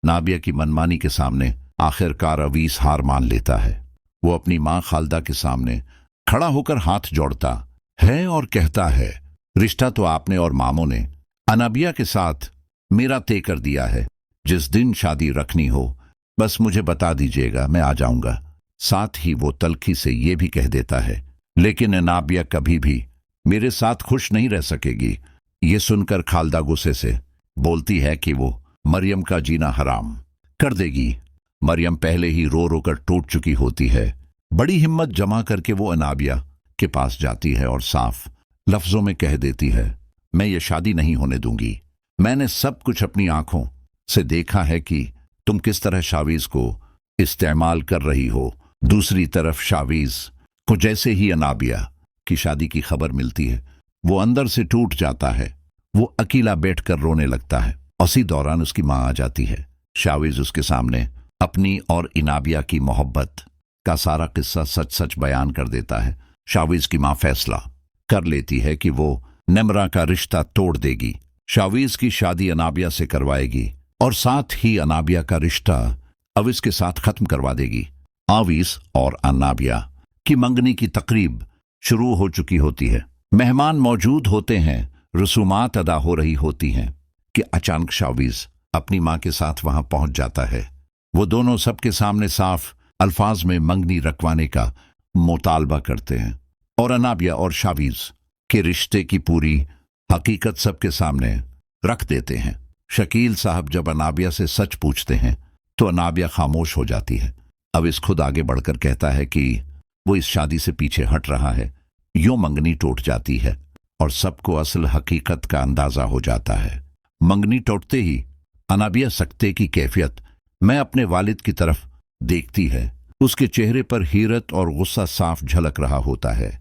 नाबिया की मनमानी के सामने आखिरकार अवीस हार मान लेता है। वो अपनी माँ खालदा के सामने खड़ा होकर हाथ जोड़ता है और कहता है, रिश्ता तो आपने और मामों ने अनाबिया के साथ मेरा तय कर दिया है। जिस दिन शादी रखनी हो बस मुझे बता दीजिएगा, मैं आ जाऊंगा। साथ ही वो तल्खी से ये भी कह देता है, लेकिन अनाबिया कभी भी मेरे साथ खुश नहीं रह सकेगी। ये सुनकर खालदा गुस्से से बोलती है कि वो मरियम का जीना हराम कर देगी। मरियम पहले ही रो रो कर टूट चुकी होती है। बड़ी हिम्मत जमा करके वो अनाबिया के पास जाती है और साफ लफ्जों में कह देती है, मैं ये शादी नहीं होने दूंगी। मैंने सब कुछ अपनी आंखों से देखा है कि तुम किस तरह शावीज को इस्तेमाल कर रही हो। दूसरी तरफ शावीज को जैसे ही अनाबिया की शादी की खबर मिलती है वो अंदर से टूट जाता है। वो अकेला बैठकर रोने लगता है। उसी दौरान उसकी माँ आ जाती है। शावीज उसके सामने अपनी और इनाबिया की मोहब्बत का सारा किस्सा सच सच बयान कर देता है। शावीज की माँ फैसला कर लेती है कि वो निम्रा का रिश्ता तोड़ देगी। शावीज की शादी अनाबिया से करवाएगी और साथ ही अनाबिया का रिश्ता अविस के साथ खत्म करवा देगी। आविस और अनाबिया की मंगनी की तकरीब शुरू हो चुकी होती है। मेहमान मौजूद होते हैं, रसूमात अदा हो रही होती हैं कि अचानक शावीज अपनी माँ के साथ वहां पहुंच जाता है। वो दोनों सबके सामने साफ अल्फाज में मंगनी रखवाने का मुतालबा करते हैं और अनाबिया और शावीज के रिश्ते की पूरी हकीकत सबके सामने रख देते हैं। शकील साहब जब अनाबिया से सच पूछते हैं तो अनाबिया खामोश हो जाती है। अविस खुद आगे बढ़कर कहता है कि वो इस शादी से पीछे हट रहा है। यूं मंगनी टूट जाती है और सबको असल हकीकत का अंदाजा हो जाता है। मंगनी टूटते ही अनाबिया सकते की कैफियत मैं अपने वालिद की तरफ देखती है। उसके चेहरे पर हैरत और गुस्सा साफ झलक रहा होता है।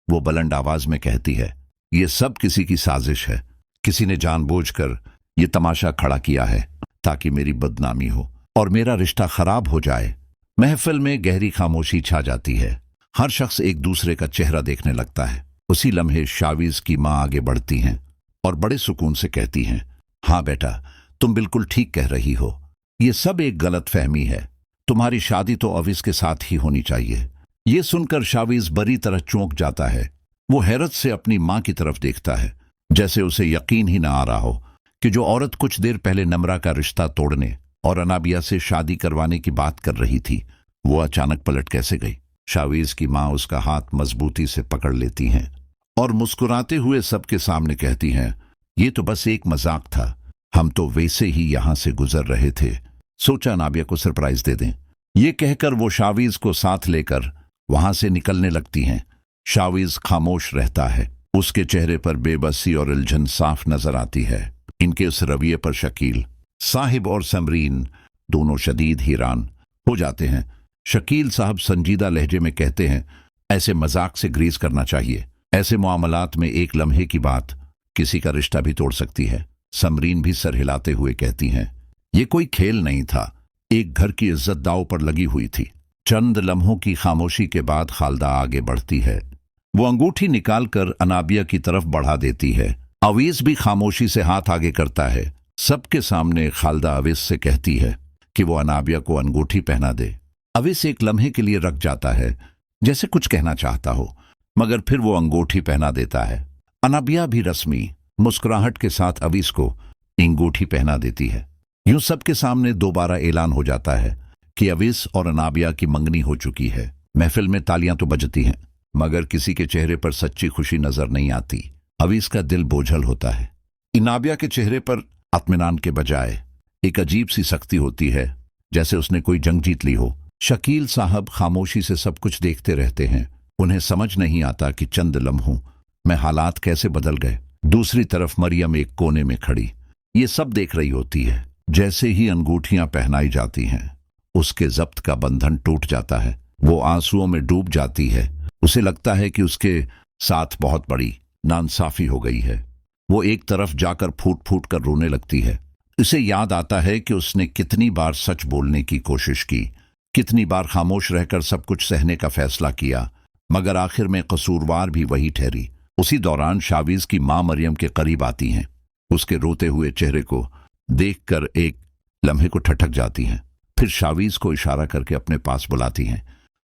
वो बुलंद आवाज में कहती है, ये सब किसी की साजिश है। किसी ने जानबूझकर ये तमाशा खड़ा किया है ताकि मेरी बदनामी हो और मेरा रिश्ता खराब हो जाए। महफिल में गहरी खामोशी छा जाती है। हर शख्स एक दूसरे का चेहरा देखने लगता है। उसी लम्हे शावीज की माँ आगे बढ़ती हैं और बड़े सुकून से कहती हैं, हाँ बेटा, तुम बिल्कुल ठीक कह रही हो। ये सब एक गलत फहमी है। तुम्हारी शादी तो अविस के साथ ही होनी चाहिए। ये सुनकर शावीज बड़ी तरह चौंक जाता है। वो हैरत से अपनी माँ की तरफ देखता है, जैसे उसे यकीन ही ना आ रहा हो कि जो औरत कुछ देर पहले नम्रा का रिश्ता तोड़ने और अनाबिया से शादी करवाने की बात कर रही थी, वो अचानक पलट कैसे गई। शावीज की माँ उसका हाथ मजबूती से पकड़ लेती हैं और मुस्कुराते हुए सबके सामने कहती हैं, ये तो बस एक मजाक था। हम तो वैसे ही यहां से गुजर रहे थे, सोचा अनाबिया को सरप्राइज दे दें। ये कहकर वो शावीज को साथ लेकर वहां से निकलने लगती हैं। शावीज खामोश रहता है। उसके चेहरे पर बेबसी और उलझन साफ नजर आती है। इनके उस रवैये पर शकील साहिब और समरीन दोनों शदीद हैरान हो जाते हैं। शकील साहब संजीदा लहजे में कहते हैं, ऐसे मजाक से ग्रीज करना चाहिए। ऐसे मामलात में एक लम्हे की बात किसी का रिश्ता भी तोड़ सकती है। समरीन भी सर हिलाते हुए कहती हैं, ये कोई खेल नहीं था, एक घर की इज्जत दांव पर लगी हुई थी। चंद लम्हों की खामोशी के बाद खालदा आगे बढ़ती है। वो अंगूठी निकालकर अनाबिया की तरफ बढ़ा देती है। अवीस भी खामोशी से हाथ आगे करता है। सबके सामने खालदा अवीस से कहती है कि वो अनाबिया को अंगूठी पहना दे। अवीस एक लम्हे के लिए रख जाता है, जैसे कुछ कहना चाहता हो, मगर फिर वो अंगूठी पहना देता है। अनाबिया भी रस्मी मुस्कुराहट के साथ अवीस को अंगूठी पहना देती है। यूं सबके सामने दोबारा ऐलान हो जाता है कि अवीस और अनाबिया की मंगनी हो चुकी है। महफिल में तालियां तो बजती हैं, मगर किसी के चेहरे पर सच्ची खुशी नजर नहीं आती। अवीस का दिल बोझल होता है। अनाबिया के चेहरे पर इत्मीनान के बजाय एक अजीब सी सख्ती होती है, जैसे उसने कोई जंग जीत ली हो। शकील साहब खामोशी से सब कुछ देखते रहते हैं। उन्हें समझ नहीं आता कि चंद लम्हों में हालात कैसे बदल गए। दूसरी तरफ मरियम एक कोने में खड़ी ये सब देख रही होती है। जैसे ही अंगूठियां पहनाई जाती हैं, उसके जब्त का बंधन टूट जाता है। वो आंसुओं में डूब जाती है। उसे लगता है कि उसके साथ बहुत बड़ी नाइंसाफी हो गई है। वो एक तरफ जाकर फूट फूट कर रोने लगती है। उसे याद आता है कि उसने कितनी बार सच बोलने की कोशिश की, कितनी बार खामोश रहकर सब कुछ सहने का फैसला किया, मगर आखिर में कसूरवार भी वही ठहरी। उसी दौरान शावीज की मां मरियम के करीब आती हैं। उसके रोते हुए चेहरे को देखकर एक लम्हे को ठठक जाती हैं। फिर शावीज को इशारा करके अपने पास बुलाती हैं।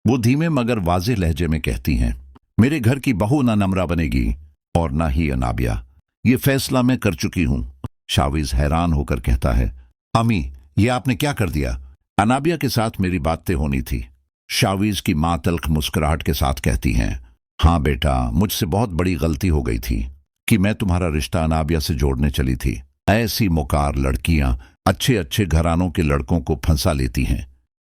वो धीमे मगर वाज़ेह लहजे में कहती हैं, मेरे घर की बहू ना नम्रा बनेगी और ना ही अनाबिया। ये फैसला मैं कर चुकी हूं। शावीज हैरान होकर कहता है, अम्मी, ये आपने क्या कर दिया? अनाबिया के साथ मेरी बातें होनी थी। शावीज की मां तल्ख मुस्कुराहट के साथ कहती हैं, हाँ बेटा, मुझसे बहुत बड़ी गलती हो गई थी कि मैं तुम्हारा रिश्ता अनाबिया से जोड़ने चली थी। ऐसी मुकार लड़कियां अच्छे अच्छे घरानों के लड़कों को फंसा लेती हैं।